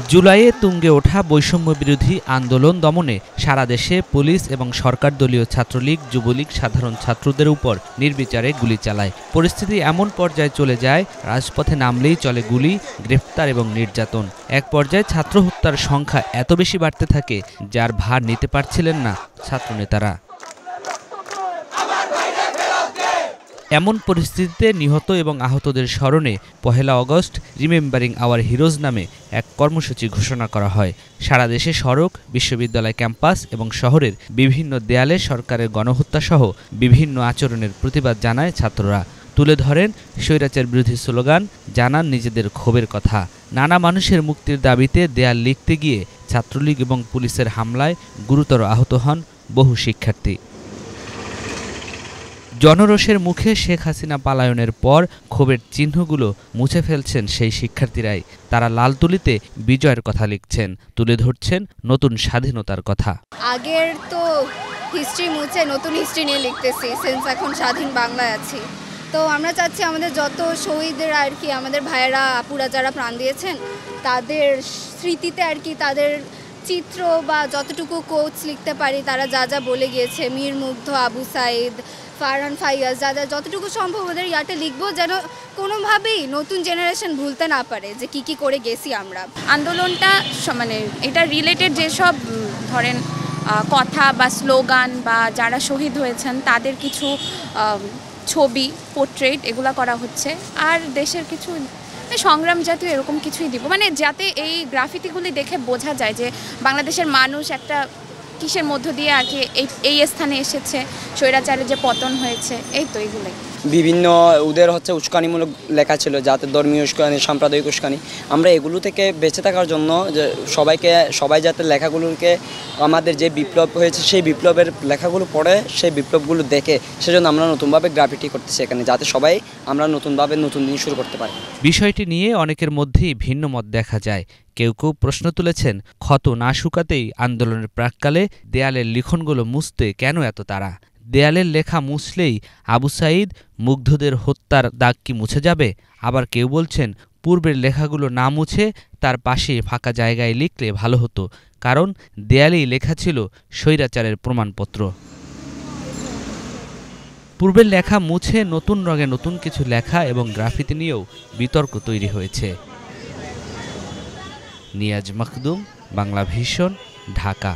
জুলাইয়ে তুঙ্গে ওঠা বৈষম্য বিরোধী আন্দোলন দমনে সারা দেশে পুলিশ এবং সরকার দলীয় ছাত্রলীগ, যুবলীগ সাধারণ ছাত্রদের উপর নির্বিচারে গুলি চালায়। পরিস্থিতি এমন পর্যায়ে চলে যায়, রাজপথে নামলেই চলে গুলি, গ্রেফতার এবং নির্যাতন। এক পর্যায়ে ছাত্র হত্যার সংখ্যা এত বেশি বাড়তে থাকে, যার ভার নিতে পারছিলেন না ছাত্রনেতারা। এমন পরিস্থিতিতে নিহত এবং আহতদের স্মরণে ১ আগস্ট রিমেম্বারিং আওয়ার হিরোজ নামে এক কর্মসূচি ঘোষণা করা হয়। সারা দেশে সড়ক, বিশ্ববিদ্যালয় ক্যাম্পাস এবং শহরের বিভিন্ন দেয়ালে সরকারের গণহত্যাসহ বিভিন্ন আচরণের প্রতিবাদ জানায় ছাত্ররা। তুলে ধরেন স্বৈরাচার বিরোধী স্লোগান, জানান নিজেদের ক্ষোভের কথা। নানা মানুষের মুক্তির দাবিতে দেয়াল লিখতে গিয়ে ছাত্রলীগ এবং পুলিশের হামলায় গুরুতর আহত হন বহু শিক্ষার্থী। জনরোষের মুখে শেখ হাসিনা পালায়নের পর ক্ষোভের চিহ্নগুলো মুছে ফেলছেন সেই শিক্ষার্থীরাই। তারা লালতুলিতে বিজয়ের কথা লিখছেন, তুলে ধরছেন নতুন স্বাধীনতার কথা। আগের তো হিস্ট্রি মুছে নতুন হিস্ট্রি নিয়ে লিখতেছি, সিন্স এখন স্বাধীন বাংলায় আছি। তো আমরা চাচ্ছি আমাদের যত শহীদদের আর কি, আমাদের ভাইয়েরা আপুরা যারা প্রাণ দিয়েছেন তাদের স্মৃতিতে আর কি, তাদের চিত্র বা যতটুকু কোটস লিখতে পারি, তারা যা যা বলে গিয়েছে, মীর মুগ্ধ, আবু সাইদ, ফারহান ফাইয়াজ, যা যা যতটুকু সম্ভব ওদের ইয়াতে লিখবো, যেন কোনোভাবেই নতুন জেনারেশন ভুলতে না পারে যে কি করে গেছি আমরা। আন্দোলনটা মানে এটা রিলেটেড যেসব ধরেন কথা বা স্লোগান বা যারা শহীদ হয়েছেন তাদের কিছু ছবি, পোর্ট্রেট এগুলো করা হচ্ছে, আর দেশের কিছু সংগ্রাম জাতীয় এরকম কিছুই দিব, মানে যাতে এই গ্রাফিতিগুলি দেখে বোঝা যায় যে বাংলাদেশের মানুষ একটা কিসের মধ্য দিয়ে আর কি এই স্থানে এসেছে, স্বৈরাচারের যে পতন হয়েছে, এই তো এগুলোই। বিভিন্ন ওদের উস্কানিমূলক লেখা ছিল, যাতে ধর্মীয় উস্কানি, সাম্প্রদায়িক উস্কানি। আমরা এগুলো থেকে বেঁচে থাকার জন্য যে সবাই যাতে লেখাগুলোকে, আমাদের যে বিপ্লব হয়েছে সেই বিপ্লবের লেখাগুলো পড়ে, সেই বিপ্লবগুলো দেখে, সেজন্য আমরা নতুনভাবে গ্রাফিটি করতেছি এখানে, যাতে সবাই আমরা নতুনভাবে নতুন দিন শুরু করতে পারি। বিষয়টি নিয়ে অনেকের মধ্যেই ভিন্ন মত দেখা যায়। কেউ কেউ প্রশ্ন তুলেছেন, ক্ষত না শুকাতেই আন্দোলনের প্রাক্কালে দেয়ালের লিখনগুলো মুছতে কেন এত তাড়া? দেয়ালের লেখা মুছলেই আবু সাইদ, মুগ্ধদের হত্যার দাগ কি মুছে যাবে? আবার কেউ বলছেন, পূর্বের লেখাগুলো না মুছে তার পাশে ফাঁকা জায়গায় লিখলে ভালো হতো, কারণ দেয়ালেই লেখা ছিল স্বৈরাচারের প্রমাণপত্র। পূর্বের লেখা মুছে নতুন রঙে নতুন কিছু লেখা এবং গ্রাফিতি নিয়েও বিতর্ক তৈরি হয়েছে। নিয়াজ মখদুম, বাংলা ভিশন, ঢাকা।